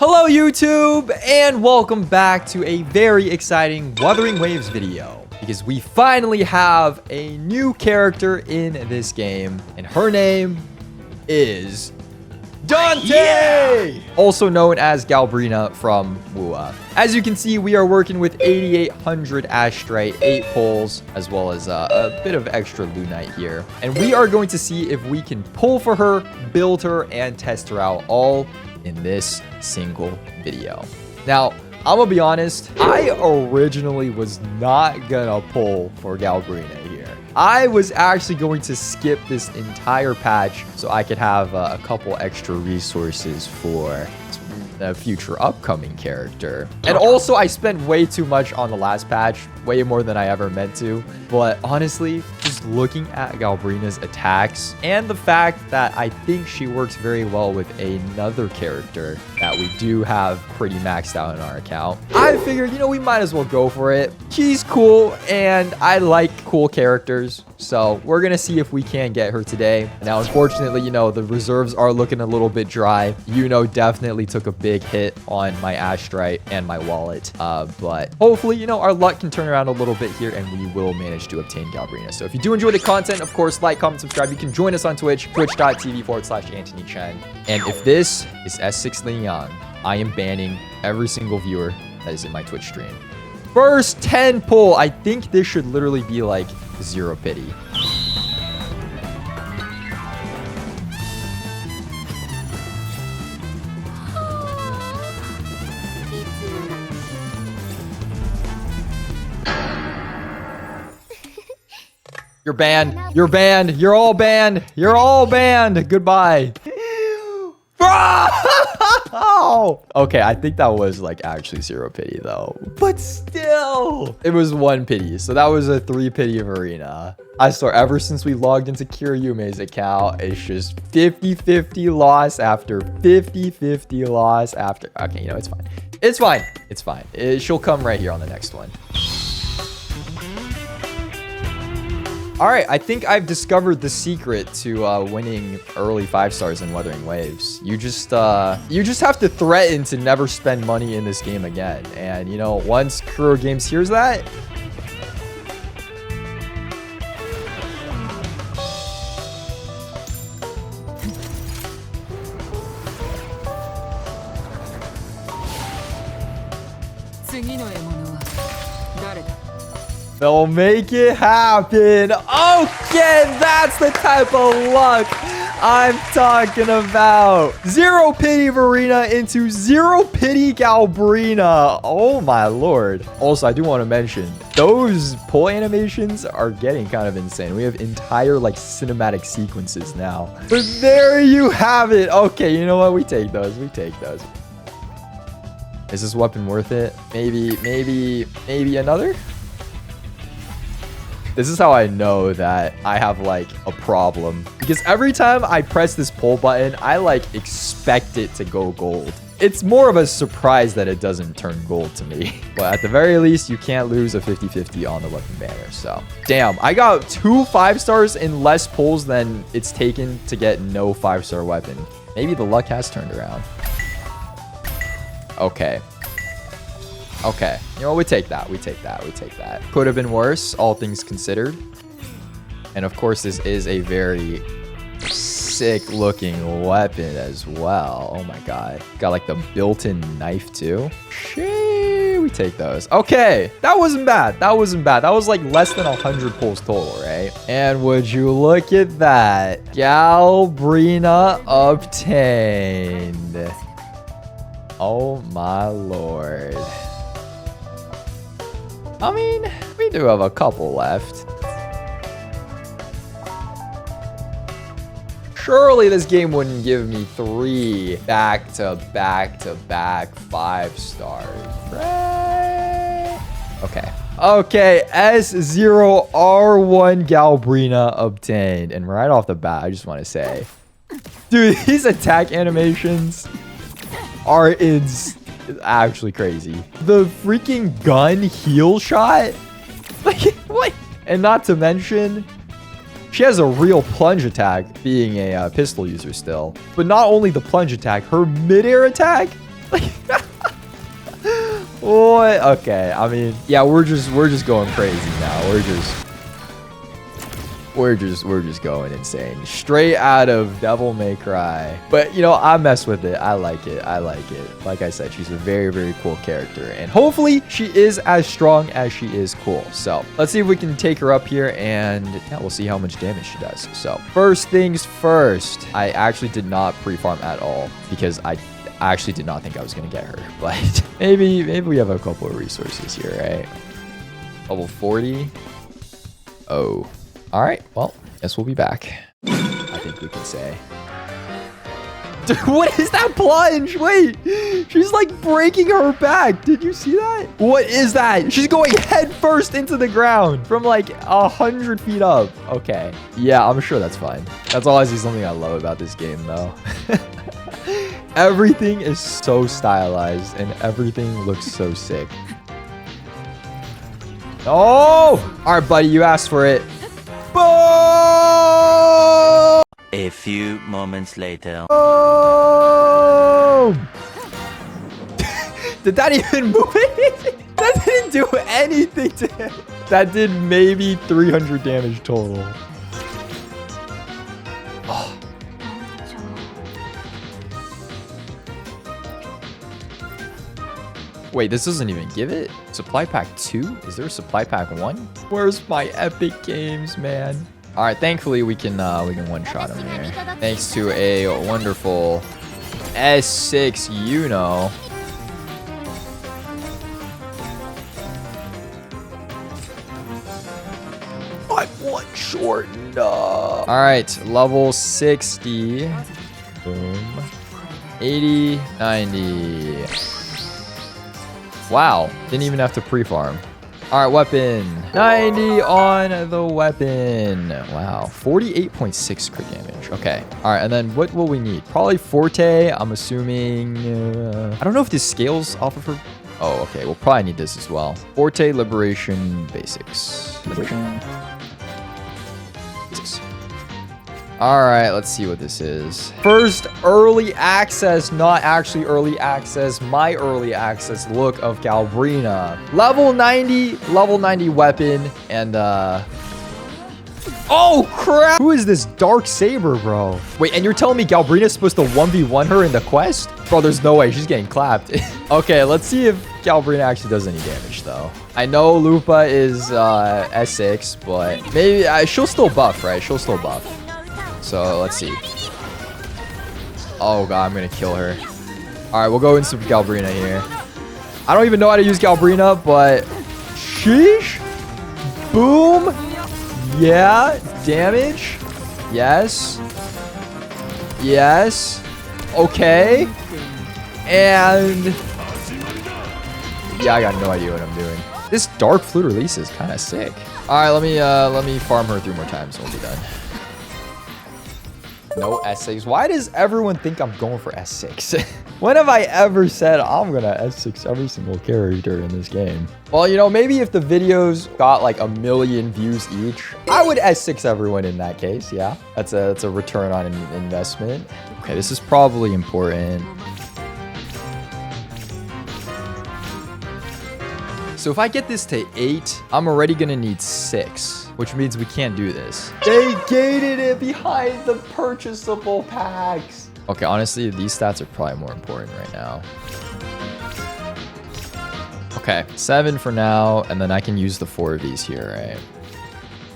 Hello YouTube, and welcome back to a very exciting Wuthering Waves video. Because we finally have a new character in this game, and her name is Dante! Yeah! Also known as Galbrena from WUA. As you can see, we are working with 8,800 Astrite, 8 poles, as well as a bit of extra Lunite here. And we are going to see if we can pull for her, build her, and test her out all in this single video. Now, I'm gonna be honest, I originally was not gonna pull for Galbrena here. I was actually going to skip this entire patch so I could have a couple extra resources for a future upcoming character. And also, I spent way too much on the last patch, way more than I ever meant to. But honestly, just looking at Galbrena's attacks and the fact that I think she works very well with another character that we do have pretty maxed out in our account, I figured, we might as well go for it. She's cool, and I like cool characters. So we're going to see if we can get her today. Now, unfortunately, the reserves are looking a little bit dry. Definitely took a big hit on my Astrite and my wallet. But hopefully, our luck can turn around a little bit here, and we will manage to obtain Galbrena. So if you do enjoy the content, of course, like, comment, subscribe. You can join us on Twitch, twitch.tv/antonychenn. And if this is S6 Liang, I am banning every single viewer that is in my Twitch stream. First 10 pull. I think this should literally be like 0 pity. You're banned. You're banned. You're all banned. You're all banned. Goodbye. Bro! Okay, I think that was like actually 0 pity though. But still, it was 1 pity. So that was a 3 pity arena. I swear, ever since we logged into Kiryume's account, it's just 50-50 loss after 50-50 loss after. Okay, it's fine. It's fine. It's fine. She'll come right here on the next one. All right, I think I've discovered the secret to winning early 5 stars in Wuthering Waves. You just have to threaten to never spend money in this game again. And once Kuro Games hears that, they'll make it happen. Okay, that's the type of luck I'm talking about. 0 pity Verena into 0 pity Galbrena. Oh my lord. Also, I do want to mention, those pull animations are getting kind of insane. We have entire cinematic sequences now. But there you have it. Okay, you know what? We take those. We take those. Is this weapon worth it? Maybe another? This is how I know that I have a problem, because every time I press this pull button, I expect it to go gold. It's more of a surprise that it doesn't turn gold to me. But at the very least, you can't lose a 50-50 on the weapon banner. So damn, I got 2 5 stars in less pulls than it's taken to get no 5-star weapon. Maybe the luck has turned around. Okay. Okay, we take that. We take that. We take that. Could have been worse, all things considered. And of course, this is a very sick looking weapon as well. Oh my god. Got the built-in knife too. Shit, we take those. Okay, that wasn't bad. That wasn't bad. That was less than 100 pulls total, right? And would you look at that? Galbrena obtained. Oh my lord. I mean, we do have a couple left. Surely this game wouldn't give me 3 back-to-back-to-back 5 stars, right? Okay. Okay, S0R1 Galbrena obtained. And right off the bat, I just want to say, dude, these attack animations are actually crazy. The freaking gun heal shot, what? And not to mention, she has a real plunge attack, being a pistol user still. But not only the plunge attack, her midair attack What? Okay, I mean, yeah, we're just going crazy now. We're just going insane. Straight out of Devil May Cry. But, you know, I mess with it. I like it. Like I said, she's a very, very cool character. And hopefully she is as strong as she is cool. So let's see if we can take her up here and yeah, we'll see how much damage she does. So first things first, I actually did not pre-farm at all because I actually did not think I was going to get her. But maybe we have a couple of resources here, right? Level 40. Oh. All right, well, guess we'll be back. I think we can say. Dude, what is that plunge? Wait, she's like breaking her back. Did you see that? What is that? She's going head first into the ground from like 100 feet up. Okay, yeah, I'm sure that's fine. That's honestly something I love about this game, though. Everything is so stylized and everything looks so sick. Oh, all right, buddy, you asked for it. Boom! A few moments later. Boom! Did that even move it? That didn't do anything to him. That did maybe 300 damage total. Oh. Wait, this doesn't even give it? Supply pack 2? Is there a supply pack 1? Where's my epic games, man? All right, thankfully we can one-shot him here. Thanks to a wonderful S6 Uno. I'm one short. No. All right, level 60. Boom. 80, 90. Wow, didn't even have to pre-farm. All right, weapon. 90 on the weapon. Wow, 48.6 crit damage. Okay, all right, and then what will we need? Probably Forte, I'm assuming. I don't know if this scales off of her. Oh, okay, we'll probably need this as well. Forte, Liberation, Basics. Liberation. Basics. All right, let's see what this is. First early access, not actually early access, my early access look of Galbrena. Level 90 weapon, and oh crap! Who is this Dark Saber, bro? Wait, and you're telling me Galbrena's supposed to 1v1 her in the quest? Bro, there's no way, she's getting clapped. Okay, let's see if Galbrena actually does any damage, though. I know Lupa is S6, but maybe she'll still buff, right? She'll still buff. So let's see. Oh god, I'm gonna kill her. All right, we'll go into Galbrena here. I don't even know how to use Galbrena, but sheesh. Boom. Yeah, damage. Yes. Yes. Okay. And yeah, I got no idea what I'm doing. This Dark Flute release is kind of sick. All right, let me farm her 3 more times and we'll be done. No S6. Why does everyone think I'm going for S6? When have I ever said I'm gonna S6 every single character in this game? Well, you know, maybe if the videos got like 1 million views each, I would S6 everyone in that case. Yeah, that's a return on investment. Okay, this is probably important. So if I get this to 8, I'm already gonna need 6, which means we can't do this. They gated it behind the purchasable packs. Okay, honestly, these stats are probably more important right now. Okay, 7 for now, and then I can use the 4 of these here, right?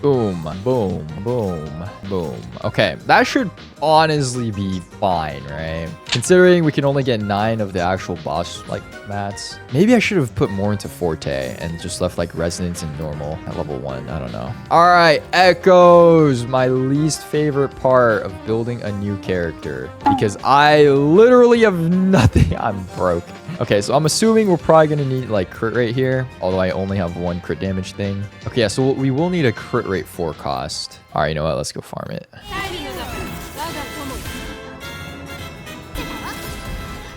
Boom, boom, boom, boom. Okay, that should honestly be fine, right? Considering we can only get 9 of the actual boss, like, mats. Maybe I should have put more into Forte and just left, like, Resonance and Normal at level 1. I don't know. All right, Echoes. My least favorite part of building a new character. Because I literally have nothing. I'm broke. Okay, so I'm assuming we're probably going to need, like, crit rate here. Although I only have 1 crit damage thing. Okay, yeah, so we will need a crit rate 4 cost. All right, you know what? Let's go farm it.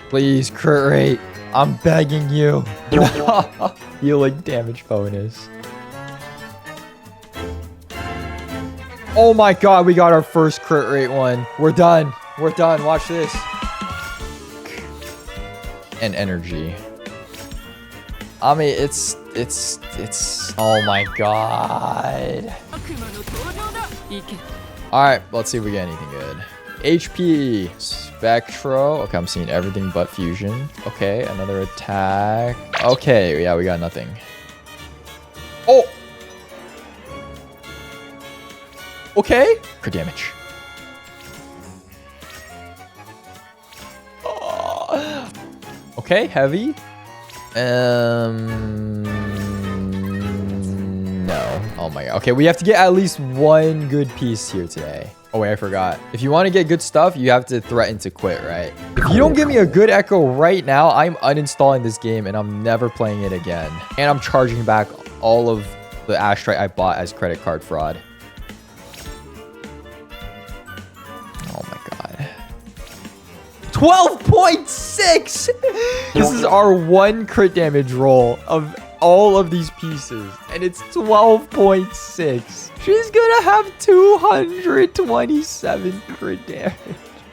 Please, crit rate. I'm begging you. Healing damage bonus. Oh my god, we got our first crit rate one. We're done. We're done. Watch this. and energy. I mean, it's, oh my god. All right, let's see if we get anything good. HP, Spectro. Okay, I'm seeing everything but fusion. Okay, another attack. Okay, yeah, we got nothing. Oh! Okay. Crit damage. Oh. Okay, heavy. No. Oh my god. Okay, we have to get at least one good piece here today. Oh wait, I forgot. If you want to get good stuff, you have to threaten to quit, right? If you don't give me a good echo right now, I'm uninstalling this game and I'm never playing it again. And I'm charging back all of the Astrite I bought as credit card fraud. Oh my god. 12.6! This is our one crit damage roll of all of these pieces. And it's 12.6. She's gonna have 227 crit damage.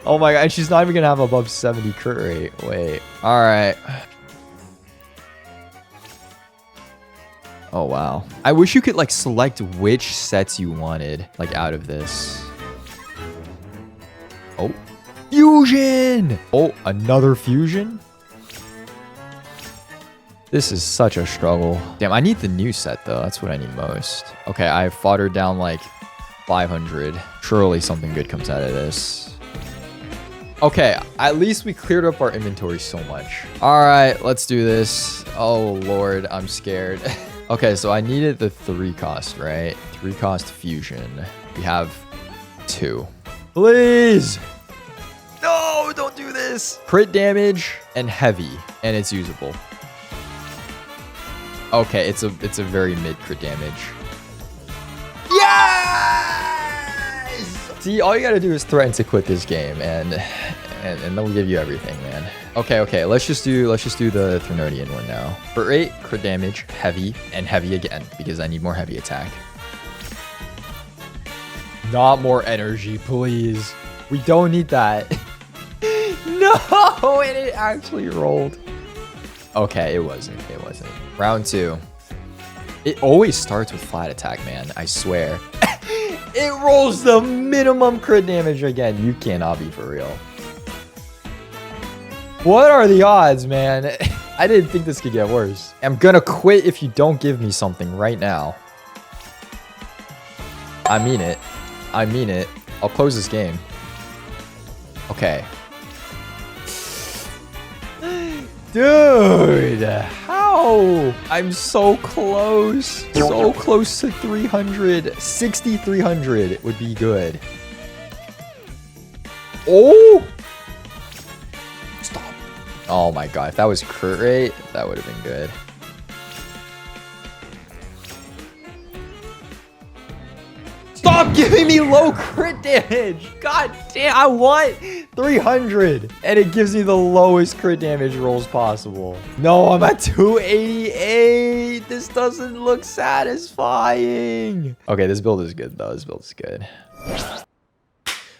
Oh my god, and she's not even gonna have above 70 crit rate. Wait. Alright. Oh wow. I wish you could like select which sets you wanted, like out of this. Oh. Fusion! Oh, another fusion? This is such a struggle. Damn, I need the new set though. That's what I need most. Okay, I fought her down like 500. Surely something good comes out of this. Okay, at least we cleared up our inventory so much. All right, let's do this. Oh Lord, I'm scared. Okay, so I needed the 3 cost, right? 3 cost fusion. We have 2. Please! No, don't do this! Crit damage and heavy, and it's usable. Okay, it's a very mid crit damage. Yes! See, all you gotta do is threaten to quit this game, and they'll give you everything, man. Okay, let's just do the Thrunodian one now. Crit rate, crit damage, heavy, and heavy again, because I need more heavy attack. Not more energy, please. We don't need that. No, and it actually rolled. Okay, it wasn't. Round 2. It always starts with flat attack, man. I swear. It rolls the minimum crit damage again. You cannot be for real. What are the odds, man? I didn't think this could get worse. I'm gonna quit if you don't give me something right now. I mean it. I'll close this game. Okay. Dude, how? I'm so close. So close to 300. 6,300 would be good. Oh! Stop. Oh my god, if that was crit rate, that would have been good. Stop giving me low crit damage. God damn, I want 300. And it gives me the lowest crit damage rolls possible. No, I'm at 288. This doesn't look satisfying. Okay, this build is good though. This build is good.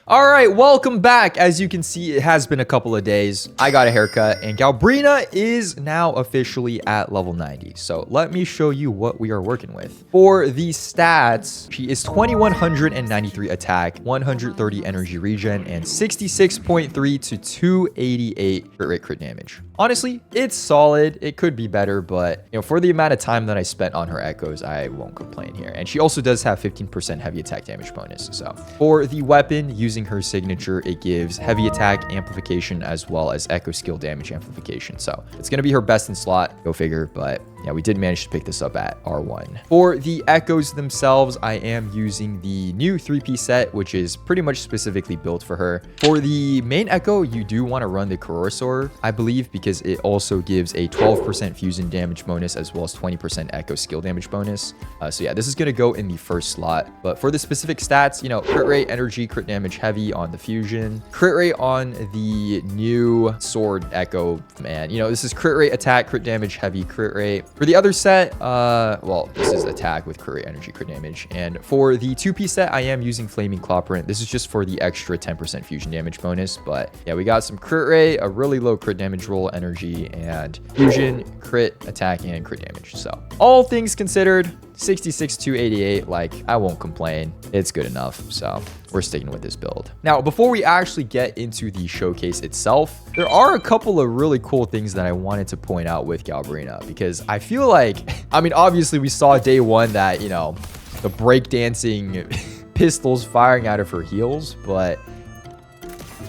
All right, welcome back. As you can see, it has been a couple of days. I got a haircut and Galbrena is now officially at level 90. So let me show you what we are working with. For the stats, she is 2193 attack, 130 energy regen, and 66.3 to 288 crit rate crit damage. Honestly, it's solid. It could be better, but you know, for the amount of time that I spent on her echoes, I won't complain here. And she also does have 15% heavy attack damage bonus. So for the weapon, using her signature, it gives heavy attack amplification as well as echo skill damage amplification. So it's going to be her best in slot, go figure. But yeah, we did manage to pick this up at R1. For the echoes themselves, I am using the new 3-piece set, which is pretty much specifically built for her. For the main echo, you do want to run the Corrosor, I believe, because it also gives a 12% fusion damage bonus as well as 20% echo skill damage bonus. So yeah, this is going to go in the first slot. But for the specific stats, you know, crit rate, energy, crit damage, heavy on the fusion, crit rate on the new sword echo, man. You know, this is crit rate, attack, crit damage, heavy, crit rate. For the other set, well, this is attack with crit rate, energy, crit damage. And for the 2-piece set, I am using Flaming Clawprint. This is just for the extra 10% fusion damage bonus. But yeah, we got some crit rate, a really low crit damage roll, energy, and fusion, crit, attack, and crit damage. So all things considered, 66 to 88, like, I won't complain. It's good enough. So we're sticking with this build. Now, before we actually get into the showcase itself, there are a couple of really cool things that I wanted to point out with Galbrena, because I feel like, I mean, obviously we saw day one that, you know, the breakdancing pistols firing out of her heels, but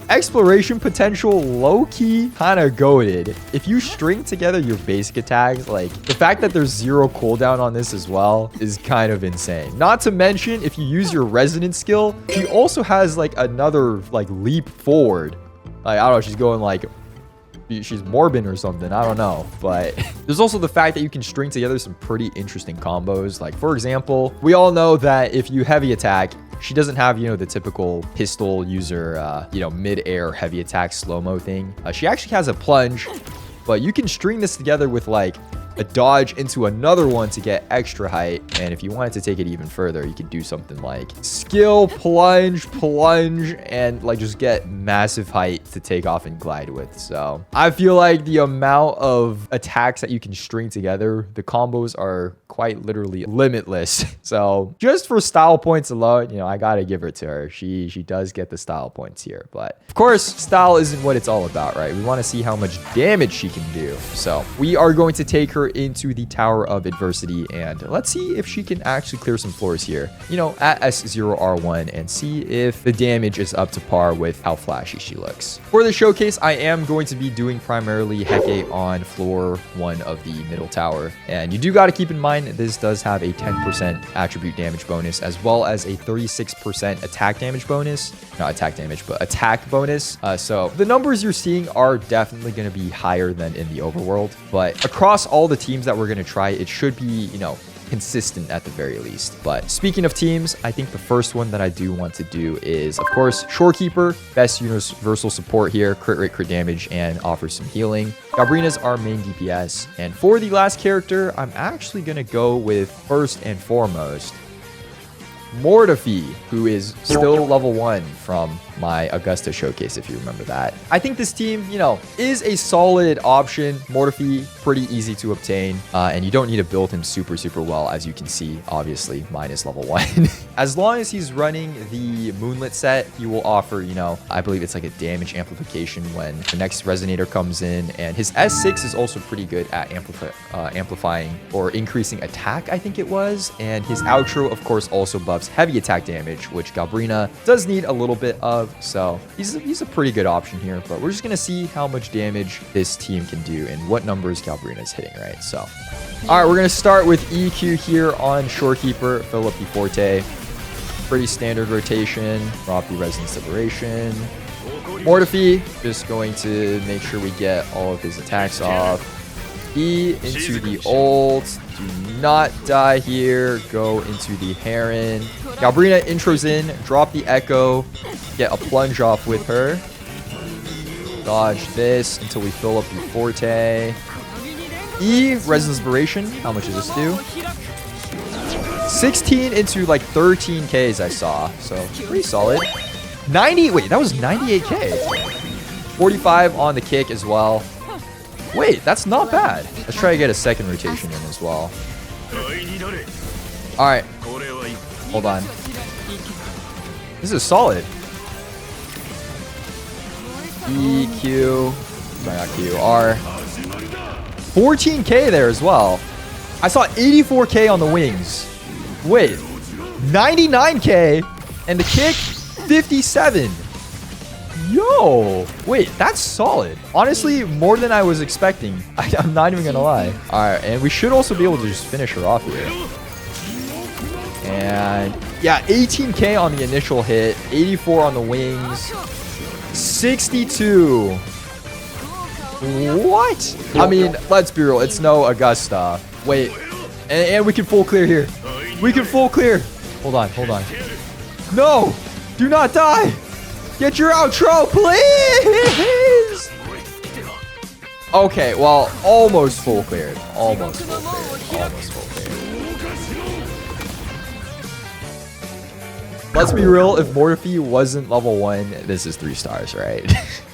exploration potential low-key kind of goated. If you string together your basic attacks, like the fact that there's 0 cooldown on this as well is kind of insane. Not to mention, if you use your resonance skill, she also has like another like leap forward. Like, I don't know, she's going like, she's Morbin or something, I don't know. But there's also the fact that you can string together some pretty interesting combos. Like, for example, we all know that if you heavy attack, she doesn't have, you know, the typical pistol user, you know, mid-air heavy attack slow-mo thing. She actually has a plunge, but you can string this together with like a dodge into another one to get extra height. And if you wanted to take it even further, you could do something like skill, plunge, and like just get massive height to take off and glide with. So I feel like the amount of attacks that you can string together, the combos are quite literally limitless. So just for style points alone, you know, I gotta give it to her. She does get the style points here, but of course style isn't what it's all about, right? We want to see how much damage she can do. So we are going to take her into the Tower of Adversity, and let's see if she can actually clear some floors here, you know, at S0R1, and see if the damage is up to par with how flashy she looks. For the showcase, I am going to be doing primarily Hecate on floor 1 of the middle tower, and you do got to keep in mind this does have a 10% attribute damage bonus, as well as a 36% attack damage bonus. Not attack damage, but attack bonus. So the numbers you're seeing are definitely going to be higher than in the overworld, but across all the teams that we're going to try, it should be, you know, consistent at the very least. But speaking of teams, I think the first one that I do want to do is, of course, Shorekeeper. Best universal support here, crit rate, crit damage, and offers some healing. Galbrena's our main DPS. And for the last character, I'm actually going to go with, first and foremost, Mortify, who is still level 1 from my Augusta showcase, if you remember that. I think this team, you know, is a solid option. Mortify, pretty easy to obtain, and you don't need to build him super well, as you can see, obviously, minus level 1. As long as he's running the Moonlit set, he will offer, you know, I believe it's like a damage amplification when the next Resonator comes in, and his S6 is also pretty good at amplifying or increasing attack, I think it was, and his outro, of course, also buffs heavy attack damage, which Galbrena does need a little bit of. So he's a pretty good option here, but we're just going to see how much damage this team can do and what numbers Galbrena is hitting, right? So, all right, we're going to start with EQ here on Shorekeeper, fill up the Forte. Pretty standard rotation, drop the Resonance Liberation. Mortify, just going to make sure we get all of his attacks off. E into the ult. Do not die here. Go into the Heron. Galbrena intros in. Drop the Echo. Get a plunge off with her. Dodge this until we fill up the Forte. E, Resonance Liberation. How much does this do? 16 into like 13Ks I saw. So pretty solid. 90. Wait, that was 98K. 45 on the kick as well. Wait, that's not bad. Let's try to get a second rotation in as well. Alright. Hold on. This is solid. E, Q. Sorry, not Q. R. 14K there as well. I saw 84K on the wings. Wait. 99K. And the kick, 57. Yo, wait, that's solid. Honestly, more than I was expecting. I'm not even gonna lie. All right, and we should also be able to just finish her off here. And yeah, 18K on the initial hit, 84 on the wings, 62. What? I mean, let's be real, it's no Augusta. Wait, and we can full clear here. We can full clear. Hold on. No, do not die. Get your outro, please! Okay, well, almost full cleared. Almost full cleared. Almost full cleared. Let's be real, if Morphe wasn't level 1, this is 3 stars, right?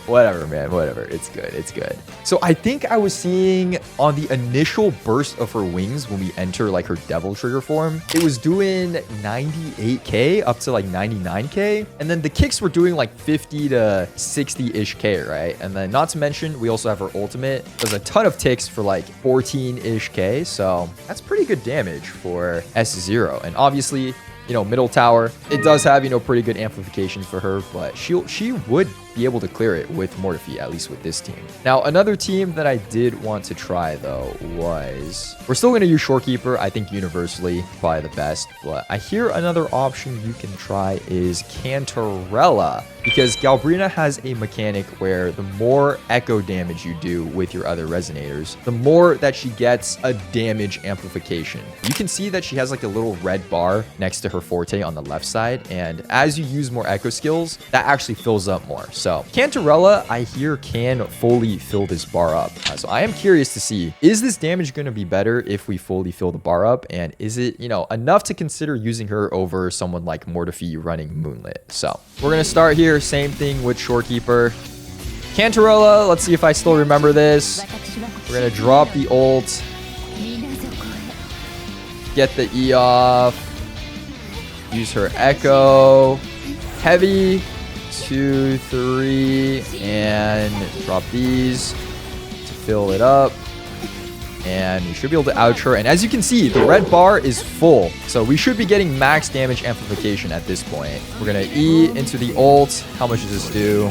Whatever, man, whatever. It's good, it's good. So I think I was seeing on the initial burst of her wings when we enter like her devil trigger form, it was doing 98k up to like 99k. And then the kicks were doing like 50 to 60-ish k, right? And then not to mention, we also have her ultimate. There's a ton of ticks for like 14-ish k. So that's pretty good damage for S0. And obviously, you know, middle tower, it does have, you know, pretty good amplification for her, but she would be able to clear it with Morphe, at least with this team. Now, another team that I did want to try, though, was... We're still going to use Shorekeeper. I think universally, probably the best. But I hear another option you can try is Cantarella, because Galbrena has a mechanic where the more echo damage you do with your other resonators, the more that she gets a damage amplification. You can see that she has like a little red bar next to her forte on the left side, and as you use more echo skills, that actually fills up more. So Cantarella, I hear, can fully fill this bar up. So I am curious to see, is this damage going to be better if we fully fill the bar up? And is it, you know, enough to consider using her over someone like Morphe running Moonlit? So we're going to start here. Same thing with Shorekeeper. Cantarella, let's see if I still remember this. We're going to drop the ult. Get the E off. Use her echo. Heavy. 2, 3, and drop these to fill it up. And we should be able to ouch her. And as you can see, the red bar is full. So we should be getting max damage amplification at this point. We're going to E into the ult. How much does this do?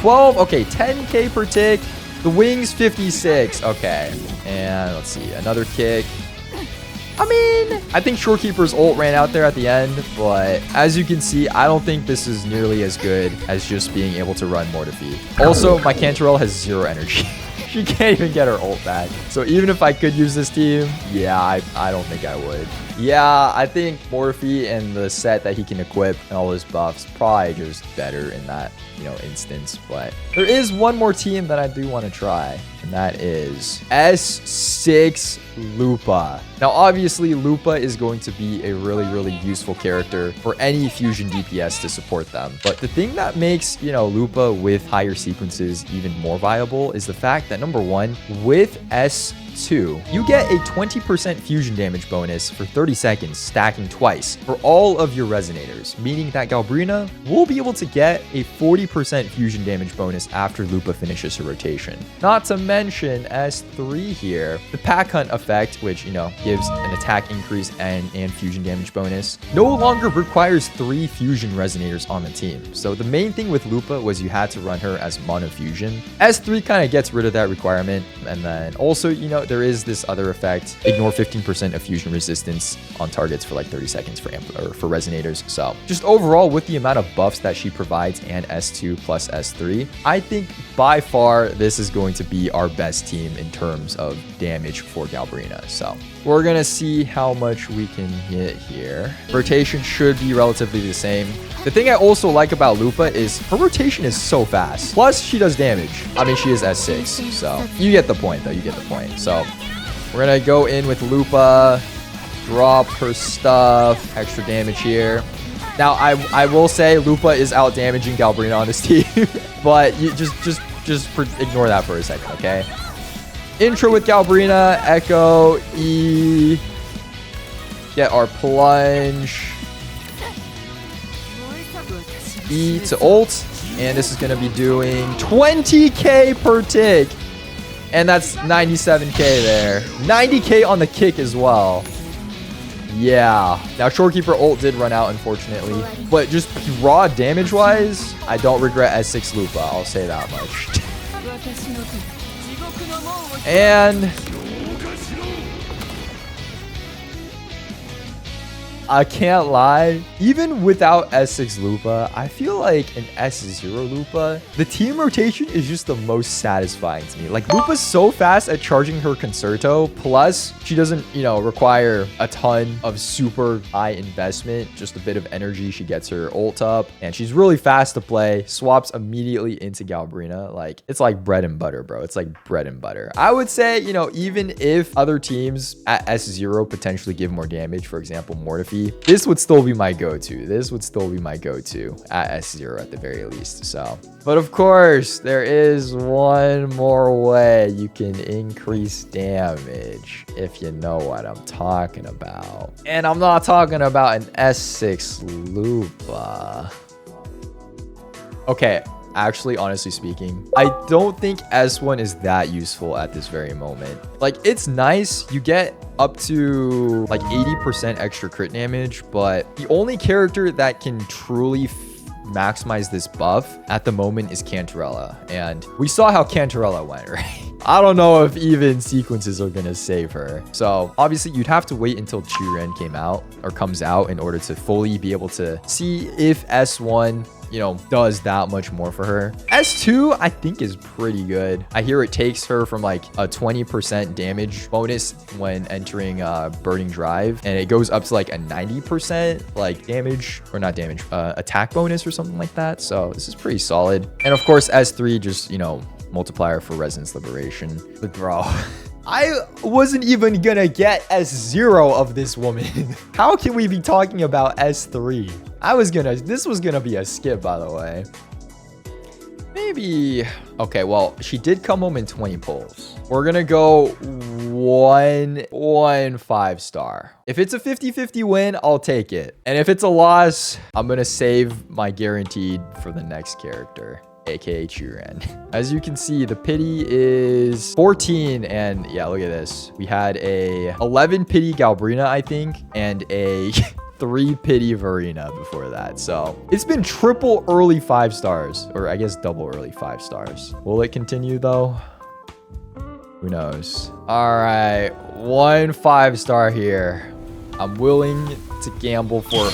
12. Okay, 10k per tick. The wings, 56. Okay. And let's see. Another kick. I mean, I think Shorekeeper's ult ran out there at the end, but as you can see, I don't think this is nearly as good as just being able to run Morphe. Also, my Cantarella has 0 energy. She can't even get her ult back. So even if I could use this team, yeah, I don't think I would. Yeah, I think Morphe and the set that he can equip and all his buffs probably just better in that, you know, instance. But there is one more team that I do want to try, and that is S6 Lupa. Now, obviously, Lupa is going to be a really, really useful character for any fusion DPS to support them. But the thing that makes, you know, Lupa with higher sequences even more viable is the fact that, number one, with S2, you get a 20% fusion damage bonus for 30 seconds stacking twice for all of your resonators, meaning that Galbrena will be able to get a 40% fusion damage bonus after Lupa finishes her rotation. Not to mention S3 here, the pack hunt effect, which, you know, gives an attack increase and fusion damage bonus, no longer requires 3 fusion resonators on the team. So the main thing with Lupa was you had to run her as mono fusion. S3 kind of gets rid of that requirement. And then also, you know, there is this other effect, ignore 15% of fusion resistance on targets for like 30 seconds for resonators. So just overall, with the amount of buffs that she provides and S2 plus S3, I think by far this is going to be our best team in terms of damage for Galbrena. So we're gonna see how much we can hit here. Rotation should be relatively the same. The thing I also like about Lupa is her rotation is so fast. Plus, she does damage. I mean, she is S6, so you get the point, though. You get the point. So we're gonna go in with Lupa, drop her stuff, extra damage here. Now, I will say Lupa is out damaging Galbrena on this team, but you just ignore that for a second, okay? Intro with Galbrena, Echo, E, get our plunge, E to ult, and this is going to be doing 20k per tick, and that's 97k there. 90k on the kick as well. Yeah. Now, Shorekeeper ult did run out, unfortunately, but just raw damage-wise, I don't regret S6 Lupa, I'll say that much. And I can't lie. Even without S6 Lupa, I feel like an S0 Lupa, the team rotation is just the most satisfying to me. Like, Lupa's so fast at charging her Concerto, plus she doesn't, you know, require a ton of super high investment, just a bit of energy. She gets her ult up, and she's really fast to play, swaps immediately into Galbrena. Like, it's like bread and butter, bro. It's like bread and butter. I would say, you know, even if other teams at S0 potentially give more damage, for example, Mortifi, this would still be my go-to. This would still be my go-to at S0 at the very least. So, but of course, there is one more way you can increase damage, if you know what I'm talking about. And I'm not talking about an S6 Lupa. Okay. Actually, honestly speaking, I don't think S1 is that useful at this very moment. Like, it's nice. You get up to like 80% extra crit damage, but the only character that can truly maximize this buff at the moment is Cantarella. And we saw how Cantarella went, right? I don't know if even sequences are gonna save her. So obviously you'd have to wait until Chiren comes out in order to fully be able to see if S1, you know, does that much more for her. S2, I think, is pretty good. I hear it takes her from like a 20% damage bonus when entering Burning Drive, and it goes up to like a 90% like damage, or not damage, attack bonus or something like that. So this is pretty solid. And of course, S3 just, you know, multiplier for Resonance Liberation. But bro, I wasn't even gonna get S0 of this woman. How can we be talking about S3? This was gonna be a skip, by the way. Maybe, okay, well, she did come home in 20 pulls. We're gonna go one 5-star. If it's a 50-50 win, I'll take it. And if it's a loss, I'm gonna save my guaranteed for the next character, aka Chiren. As you can see, the pity is 14, and yeah, look at this. We had a 11 pity Galbrena, I think, and a 3 pity Verena before that. So it's been triple early 5 stars, or I guess double early 5 stars. Will it continue though? Who knows? All right, one 5-star here. I'm willing to gamble for